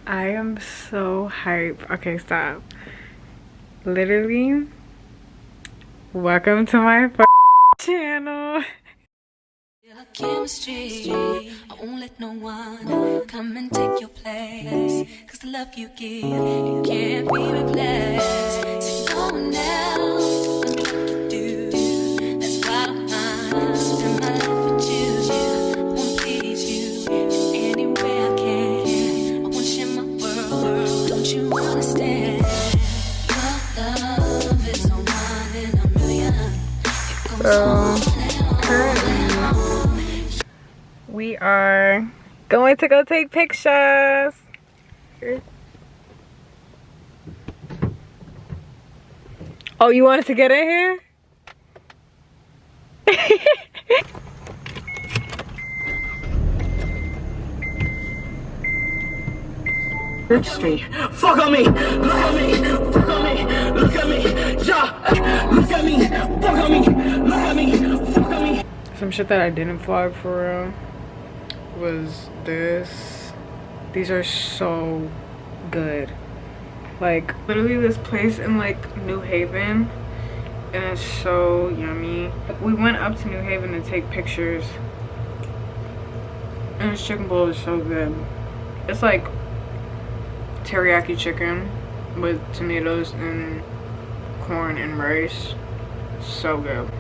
I am so hype. Okay, stop. Literally, welcome to my channel. Chemistry, I won't let no one come and take your place. Cause the love you give, it can't be replaced. See, no one else will do like you do. That's why I spend my life with you. I wanna please you in any way I can. I wanna share my world, don't you understand? Your love is a one in a million. It goes on. We are going to go take pictures. Oh, you wanted to get in here? Street. Fuck on me, look at me, fuck on me, look at me, yeah, look at me, fuck on me, look at me, fuck on me. Some shit that I didn't vlog for real was this. These are so good. Like literally this place in like New Haven, and it's so yummy. We went up to New Haven to take pictures, and this chicken bowl is so good. It's like teriyaki chicken with tomatoes and corn and rice. So good.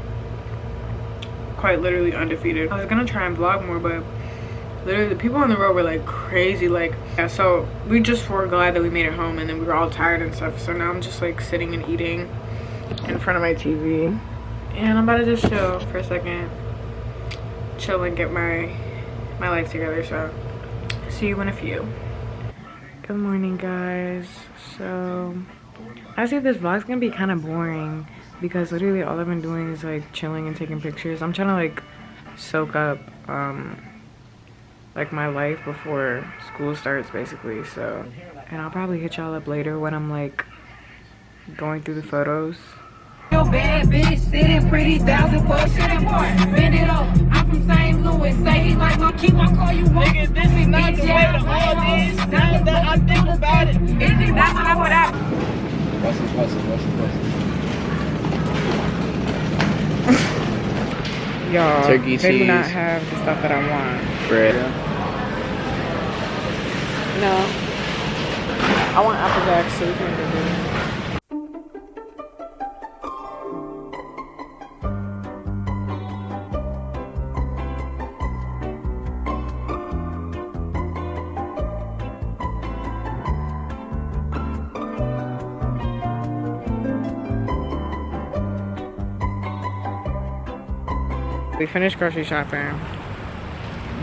Quite literally undefeated. I was gonna try and vlog more, but literally the people on the road were like crazy. Like, yeah, so we just were glad that we made it home, and then we were all tired and stuff. So now I'm just like sitting and eating in front of my TV, and I'm about to just chill for a second, chill and get my life together. So see you in a few. Good morning, guys. So I see this vlog's gonna be kind of boring because literally all I've been doing is like chilling and taking pictures. I'm trying to like soak up like my life before school starts, basically. So, and I'll probably hit y'all up later when I'm like going through the photos. Yo, bad bitch, sitting pretty, 1,000 for a shit apart. Bend it up, I'm from St. Louis. Say he like my keep my call you want. Nigga, this is not the way to all this. Now that I think about it. That's enough for that. Y'all, Turkey they do cheese. not have the stuff that I want. Bread. No. I want Applejack, so we can do it. We finished grocery shopping.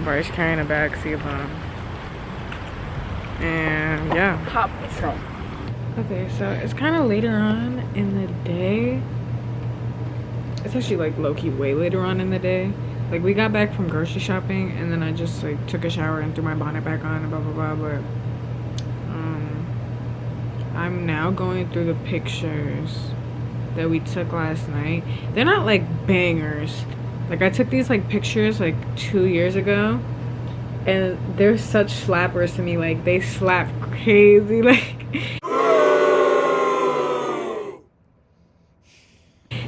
Bryce carrying a bag, see of them. And yeah. Hop Patrol. Okay, so it's kind of later on in the day. It's actually like low-key way later on in the day. Like we got back from grocery shopping, and then I just like took a shower and threw my bonnet back on and blah blah blah. But I'm now going through the pictures that we took last night. They're not like bangers. Like I took these like pictures like 2 years ago, and they're such slappers to me. Like they slap crazy. Like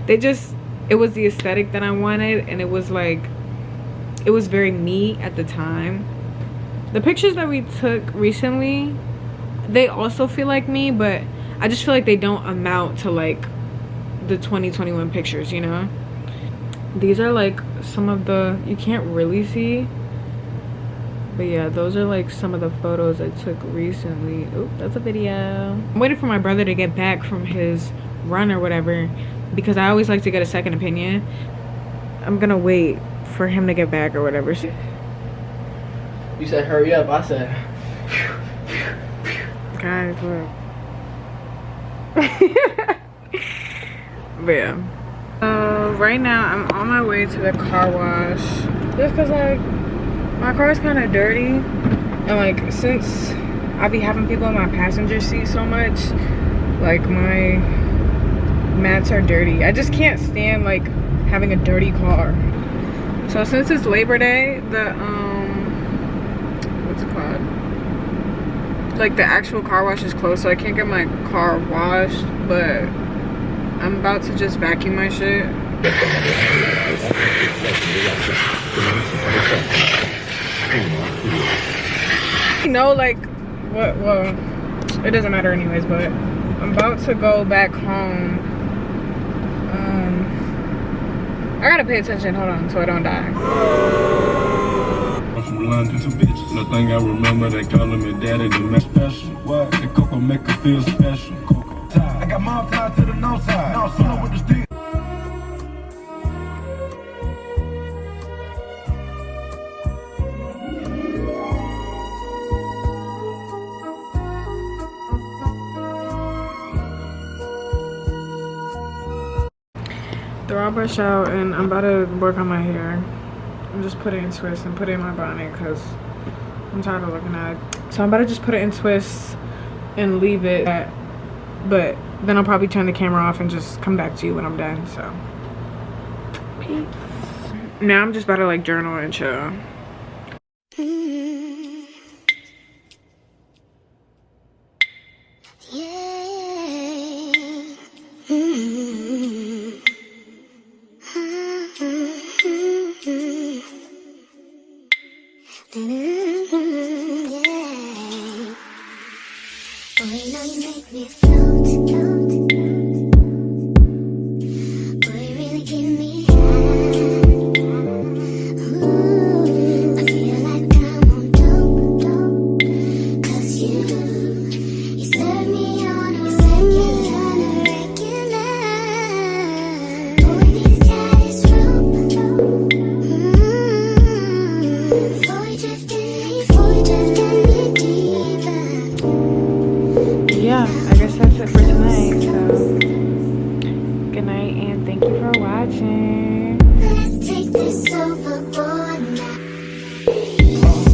it was the aesthetic that I wanted, and it was like, it was very me at the time. The pictures that we took recently, they also feel like me, but I just feel like they don't amount to like the 2021 pictures, you know? These are like some of the, you can't really see, but yeah, those are like some of the photos I took recently. Oop, that's a video. I'm waiting for my brother to get back from his run or whatever, because I always like to get a second opinion. I'm gonna wait for him to get back or whatever. You said hurry up. I said. Guys, look. But yeah. Right now I'm on my way to the car wash, just cause like my car is kind of dirty, and like since I be having people in my passenger seat so much, like my mats are dirty. I just can't stand like having a dirty car. So since it's Labor Day, the what's it called? like the actual car wash is closed, so I can't get my car washed, but I'm about to just vacuum my shit. You know, like, what, well, it doesn't matter anyways, but I'm about to go back home. I gotta pay attention, hold on, so I don't die. I'm from London, bitch. Nothing I remember, they calling me daddy, the man special. What? The cocoa make her feel special. Cocoa tie. I got mom tied to the north side. North side with the stick. They're all brushed out and I'm about to work on my hair. I'm just put it in twists and put it in my bonnet because I'm tired of looking at it. So I'm about to just put it in twists and leave it at, but then I'll probably turn the camera off and just come back to you when I'm done. So peace. Now I'm just about to like journal and chill. Yeah, I guess that's it for tonight.